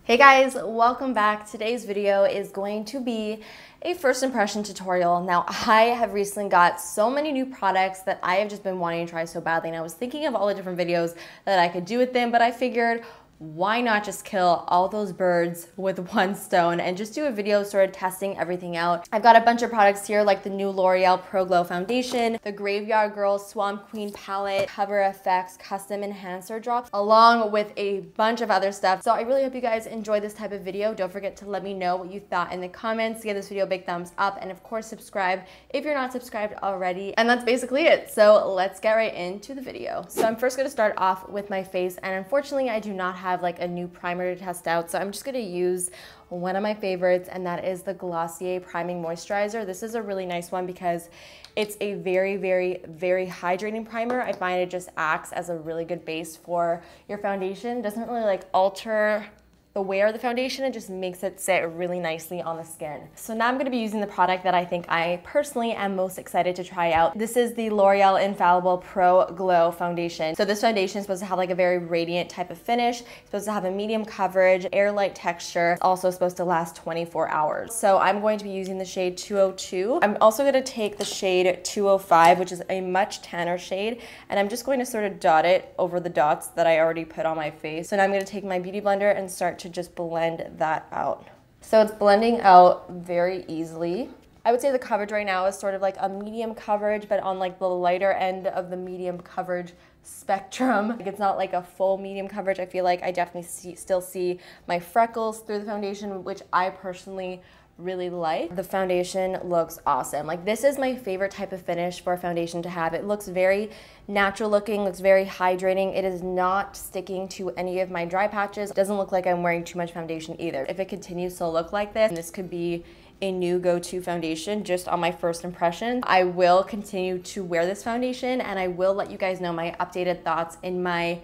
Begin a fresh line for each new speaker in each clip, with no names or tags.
Hey guys, welcome back. Today's video is going to be a first impression tutorial. Now, I have recently got so many new products that I have just been wanting to try so badly, and I was thinking of all the different videos that I could do with them, but I figured, why not just kill all those birds with one stone and just do a video sort of testing everything out. I've got a bunch of products here like the new L'Oreal Pro Glow Foundation, the Grav3yardgirl Swamp Queen palette, Cover FX custom enhancer drops, along with a bunch of other stuff. So I really hope you guys enjoy this type of video. Don't forget to let me know what you thought in the comments. Give this video a big thumbs up, and of course subscribe if you're not subscribed already. And that's basically it. So let's get right into the video. So I'm first gonna start off with my face, and unfortunately I do not have like a new primer to test out, so I'm just gonna use one of my favorites, and that is the Glossier Priming Moisturizer. This is a really nice one because it's a very hydrating primer. I find it just acts as a really good base for your foundation. It doesn't really like alter the wear of the foundation, it just makes it sit really nicely on the skin. So now I'm gonna be using the product that I think I personally am most excited to try out. This is the L'Oreal Infallible Pro Glow Foundation. So this foundation is supposed to have like a very radiant type of finish. It's supposed to have a medium coverage, air-light texture. It's also supposed to last 24 hours. So I'm going to be using the shade 202. I'm also gonna take the shade 205, which is a much tanner shade, and I'm just going to sort of dot it over the dots that I already put on my face. So now I'm gonna take my beauty blender and start to just blend that out. So it's blending out very easily. I would say the coverage right now is sort of like a medium coverage, but on like the lighter end of the medium coverage spectrum. Like it's not like a full medium coverage. I feel like I definitely still see my freckles through the foundation, which I personally really like. The foundation looks awesome. Like this is my favorite type of finish for a foundation to have. It looks very natural looking, looks very hydrating. It is not sticking to any of my dry patches. It doesn't look like I'm wearing too much foundation either. If it continues to look like this could be a new go-to foundation just on my first impression. I will continue to wear this foundation, and I will let you guys know my updated thoughts in my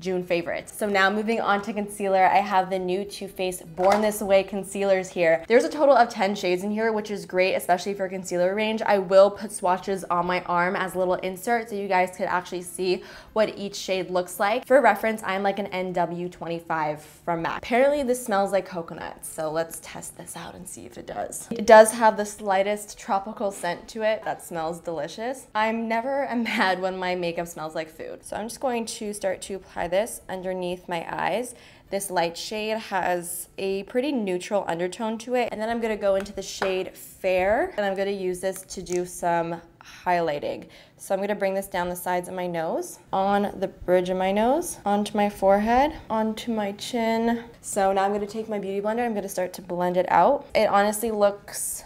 June favorites. So now moving on to concealer, I have the new Too Faced Born This Way concealers here. There's a total of 10 shades in here, which is great, especially for a concealer range. I will put swatches on my arm as a little insert so you guys could actually see what each shade looks like. For reference, I'm like an NW25 from MAC. Apparently this smells like coconut, so let's test this out and see if it does. It does have the slightest tropical scent to it that smells delicious. I'm never mad when my makeup smells like food. So I'm just going to start to apply this underneath my eyes. This light shade has a pretty neutral undertone to it, and then I'm gonna go into the shade Fair, and I'm gonna use this to do some highlighting. So I'm gonna bring this down the sides of my nose, on the bridge of my nose, onto my forehead, onto my chin. So now I'm gonna take my beauty blender, I'm gonna start to blend it out. It honestly looks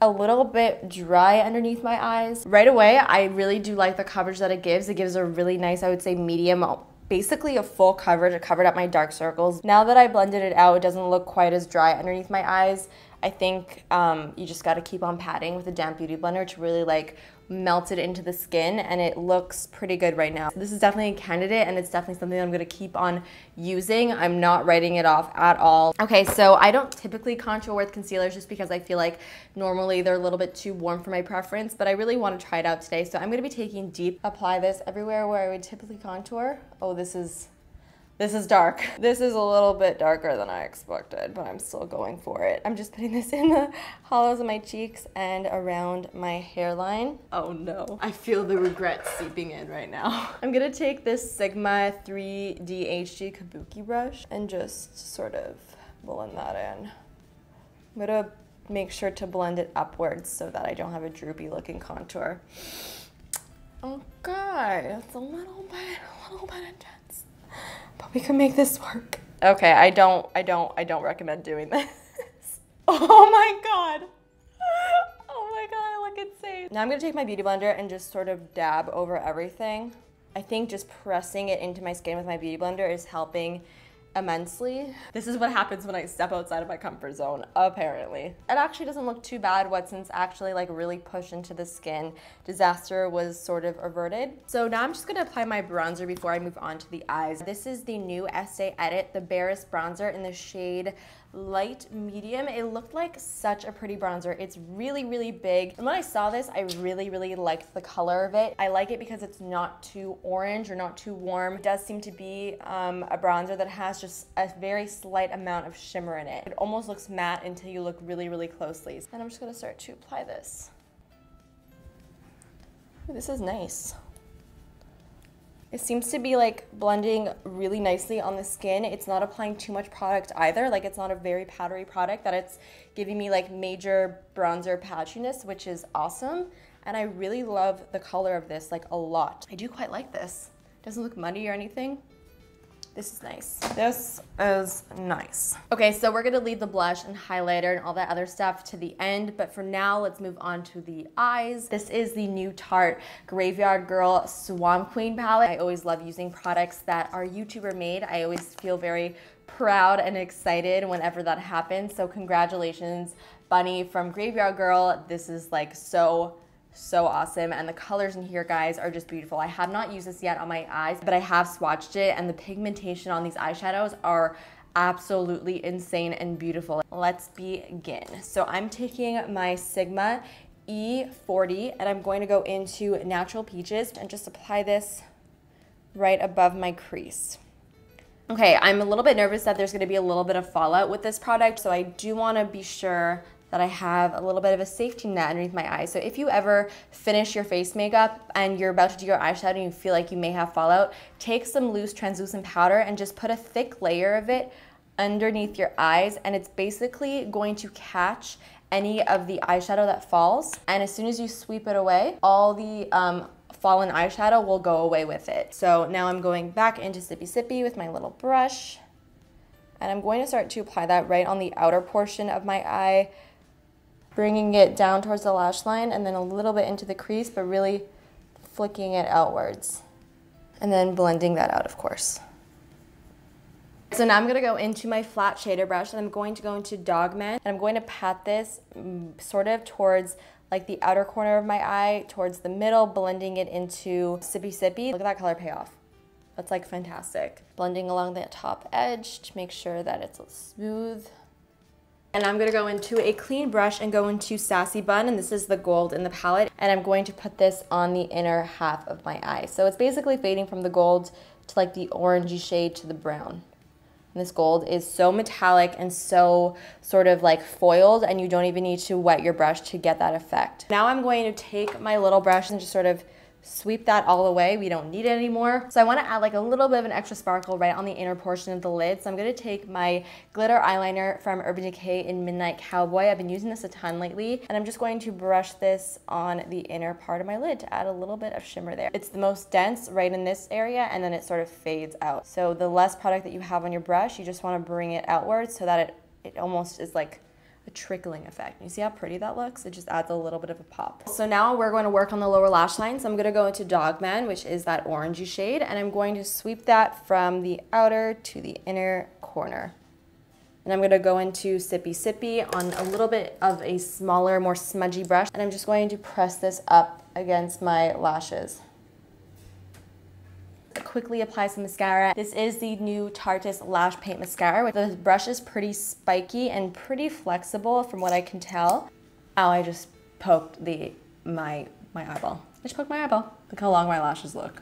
a little bit dry underneath my eyes. Right away, I really do like the coverage that it gives. It gives a really nice, I would say medium, basically a full coverage. It covered up my dark circles. Now that I blended it out, it doesn't look quite as dry underneath my eyes. I think you just gotta keep on patting with a damp beauty blender to really like melt it into the skin, and it looks pretty good right now. This is definitely a candidate, and it's definitely something I'm gonna keep on using. I'm not writing it off at all. Okay, so I don't typically contour with concealers just because I feel like normally they're a little bit too warm for my preference, but I really wanna try it out today. So I'm gonna be taking deep, apply this everywhere where I would typically contour. Oh, this is dark. This is a little bit darker than I expected, but I'm still going for it. I'm just putting this in the hollows of my cheeks and around my hairline. Oh no, I feel the regret seeping in right now. I'm gonna take this Sigma 3D HG Kabuki brush and just sort of blend that in. I'm gonna make sure to blend it upwards so that I don't have a droopy looking contour. Okay, it's a little bit intense, but we can make this work. Okay, I don't recommend doing this. Oh my god. Oh my god, I look insane. Now I'm gonna take my beauty blender and just sort of dab over everything. I think just pressing it into my skin with my beauty blender is helping immensely. This is what happens when I step outside of my comfort zone, apparently. It actually doesn't look too bad. Watson's actually like really pushed into the skin. Disaster was sort of averted. So now I'm just gonna apply my bronzer before I move on to the eyes. This is the new Estee Edit, the Barest bronzer in the shade light medium. It looked like such a pretty bronzer. It's really, really big. And when I saw this, I really, really liked the color of it. I like it because it's not too orange or not too warm. It does seem to be a bronzer that has just a very slight amount of shimmer in it. It almost looks matte until you look really, really closely. And I'm just gonna start to apply this. Ooh, this is nice. It seems to be like blending really nicely on the skin. It's not applying too much product either. Like it's not a very powdery product that it's giving me like major bronzer patchiness, which is awesome. And I really love the color of this like a lot. I do quite like this. It doesn't look muddy or anything. This is nice. This is nice. Okay, so we're gonna leave the blush and highlighter and all that other stuff to the end, but for now, let's move on to the eyes. This is the new Tarte Grav3yardgirl Swamp Queen palette. I always love using products that are YouTuber made. I always feel very proud and excited whenever that happens. So congratulations, Bunny from Grav3yardgirl. This is like so awesome, and the colors in here, guys, are just beautiful. I have not used this yet on my eyes, but I have swatched it, and the pigmentation on these eyeshadows are absolutely insane and beautiful. Let's begin. So I'm taking my Sigma E40, and I'm going to go into Natural Peaches and just apply this right above my crease. Okay, I'm a little bit nervous that there's gonna be a little bit of fallout with this product, so I do wanna be sure that I have a little bit of a safety net underneath my eye. So if you ever finish your face makeup and you're about to do your eyeshadow and you feel like you may have fallout, take some loose translucent powder and just put a thick layer of it underneath your eyes, and it's basically going to catch any of the eyeshadow that falls. And as soon as you sweep it away, all the fallen eyeshadow will go away with it. So now I'm going back into Sippy Sippy with my little brush, and I'm going to start to apply that right on the outer portion of my eye, bringing it down towards the lash line and then a little bit into the crease, but really flicking it outwards. And then blending that out, of course. So now I'm gonna go into my flat shader brush, and I'm going to go into Dogman, and I'm going to pat this sort of towards like the outer corner of my eye, towards the middle, blending it into Sippy Sippy. Look at that color payoff. That's like fantastic. Blending along the top edge to make sure that it's smooth. And I'm gonna go into a clean brush and go into Sassy Bun, and this is the gold in the palette, and I'm going to put this on the inner half of my eye. So it's basically fading from the gold to like the orangey shade to the brown. And this gold is so metallic and so sort of like foiled, and you don't even need to wet your brush to get that effect. Now I'm going to take my little brush and just sort of sweep that all away. We don't need it anymore. So I want to add like a little bit of an extra sparkle right on the inner portion of the lid. So I'm going to take my glitter eyeliner from Urban Decay in Midnight Cowboy. I've been using this a ton lately, and I'm just going to brush this on the inner part of my lid to add a little bit of shimmer there. It's the most dense right in this area, and then it sort of fades out. So the less product that you have on your brush, you just want to bring it outwards so that it almost is like a trickling effect. You see how pretty that looks? It just adds a little bit of a pop. So now we're going to work on the lower lash line. So I'm going to go into Dogman, which is that orangey shade, and I'm going to sweep that from the outer to the inner corner. And I'm going to go into Sippy Sippy on a little bit of a smaller, more smudgy brush, and I'm just going to press this up against my lashes. Quickly apply some mascara. This is the new Tarte's Lash Paint Mascara. The brush is pretty spiky and pretty flexible from what I can tell. Oh, I just poked my eyeball. I just poked my eyeball. Look how long my lashes look.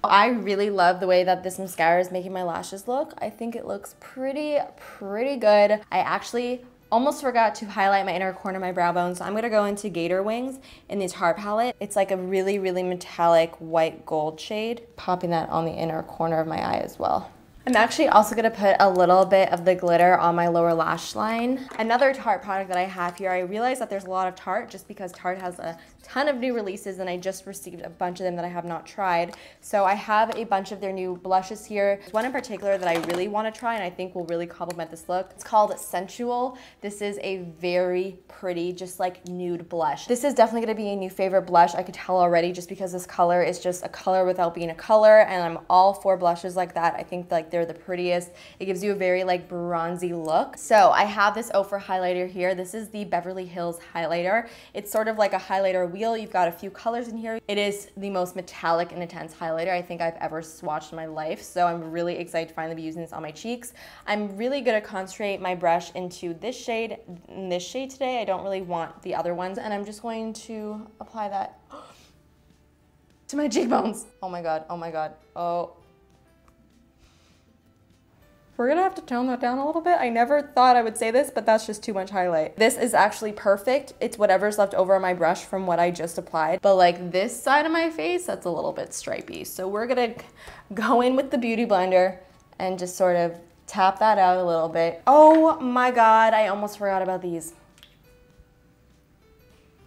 I really love the way that this mascara is making my lashes look. I think it looks pretty good. I actually almost forgot to highlight my inner corner of my brow bone, so I'm gonna go into Gator Wings in the Tarte palette. It's like a really metallic white gold shade. Popping that on the inner corner of my eye as well. I'm actually also gonna put a little bit of the glitter on my lower lash line. Another Tarte product that I have here, I realize that there's a lot of Tarte just because Tarte has a ton of new releases, and I just received a bunch of them that I have not tried. So I have a bunch of their new blushes here. There's one in particular that I really want to try and I think will really complement this look. It's called Sensual. This is a very pretty, just like nude blush. This is definitely going to be a new favorite blush. I could tell already just because this color is just a color without being a color, and I'm all for blushes like that. I think like they're the prettiest. It gives you a very like bronzy look. So I have this OFRA highlighter here. This is the Beverly Hills highlighter. It's sort of like a highlighter wheel. You've got a few colors in here. It is the most metallic and intense highlighter I think I've ever swatched in my life, so I'm really excited to finally be using this on my cheeks. I'm really gonna concentrate my brush into this shade and this shade today. I don't really want the other ones, and I'm just going to apply that to my cheekbones. Oh my god, oh my god, oh. We're gonna have to tone that down a little bit. I never thought I would say this, but that's just too much highlight. This is actually perfect. It's whatever's left over on my brush from what I just applied. But like this side of my face, that's a little bit stripey. So we're gonna go in with the Beauty Blender and just sort of tap that out a little bit. Oh my God, I almost forgot about these.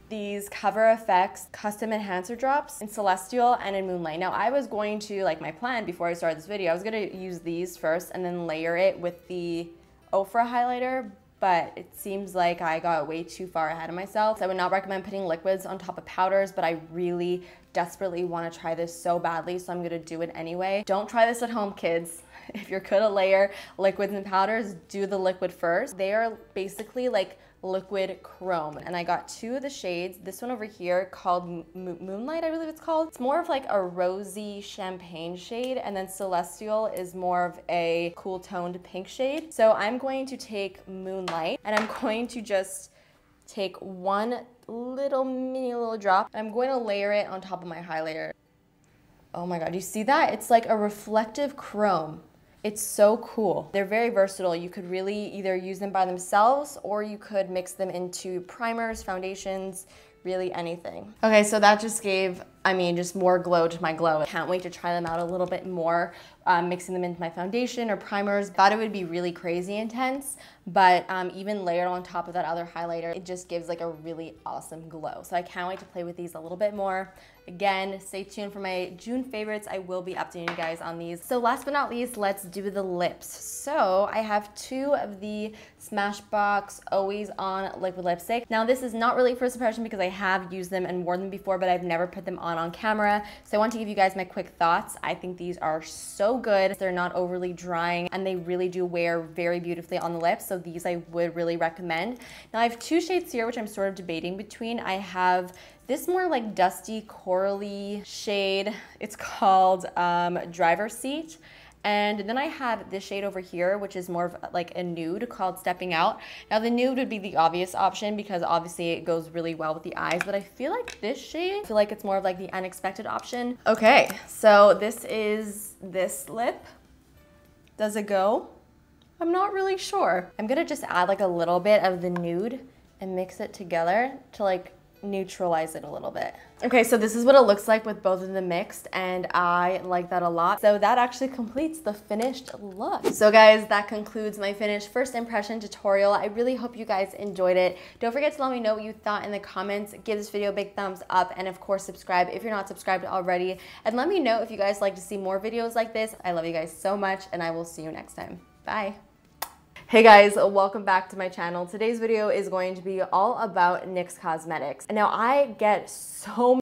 These Cover FX custom enhancer drops in Celestial and in Moonlight. Now I was going to, like my plan before I started this video, I was gonna use these first and then layer it with the OFRA highlighter, but it seems like I got way too far ahead of myself. So I would not recommend putting liquids on top of powders, but I really desperately wanna try this so badly, so I'm gonna do it anyway. Don't try this at home, kids. If you're gonna layer liquids and powders, do the liquid first. They are basically like liquid chrome, and I got two of the shades. This one over here called Moonlight, I believe it's called. It's more of like a rosy champagne shade, and then Celestial is more of a cool toned pink shade. So I'm going to take Moonlight and I'm going to just take one mini little drop and I'm going to layer it on top of my highlighter. Oh my God, do you see that? It's like a reflective chrome. It's so cool. They're very versatile. You could really either use them by themselves or you could mix them into primers, foundations, really anything. Okay, so that just gave, just more glow to my glow. I can't wait to try them out a little bit more, mixing them into my foundation or primers. Thought it would be really crazy intense, but even layered on top of that other highlighter, it just gives like a really awesome glow. So I can't wait to play with these a little bit more. Again, stay tuned for my June favorites. I will be updating you guys on these. So last but not least, let's do the lips. So I have two of the Smashbox Always On liquid lipstick. Now this is not really first impression because I have used them and worn them before, but I've never put them on camera. So I want to give you guys my quick thoughts. I think these are so good. They're not overly drying and they really do wear very beautifully on the lips. So these I would really recommend. Now I have two shades here, which I'm sort of debating between. I have this more like dusty corally shade. It's called Driver's Seat. And then I have this shade over here, which is more of like a nude called Stepping Out. Now the nude would be the obvious option because obviously it goes really well with the eyes, but I feel like this shade, I feel like it's more of like the unexpected option. Okay, so this is this lip. Does it go? I'm not really sure. I'm gonna just add like a little bit of the nude and mix it together to like neutralize it a little bit. Okay, so this is what it looks like with both of them mixed, and I like that a lot. So that actually completes the finished look. So guys, that concludes my finished first impression tutorial. I really hope you guys enjoyed it. Don't forget to let me know what you thought in the comments. Give this video a big thumbs up, and of course subscribe if you're not subscribed already. And let me know if you guys like to see more videos like this. I love you guys so much, and I will see you next time. Bye. Hey guys, welcome back to my channel. Today's video is going to be all about NYX Cosmetics. And now I get so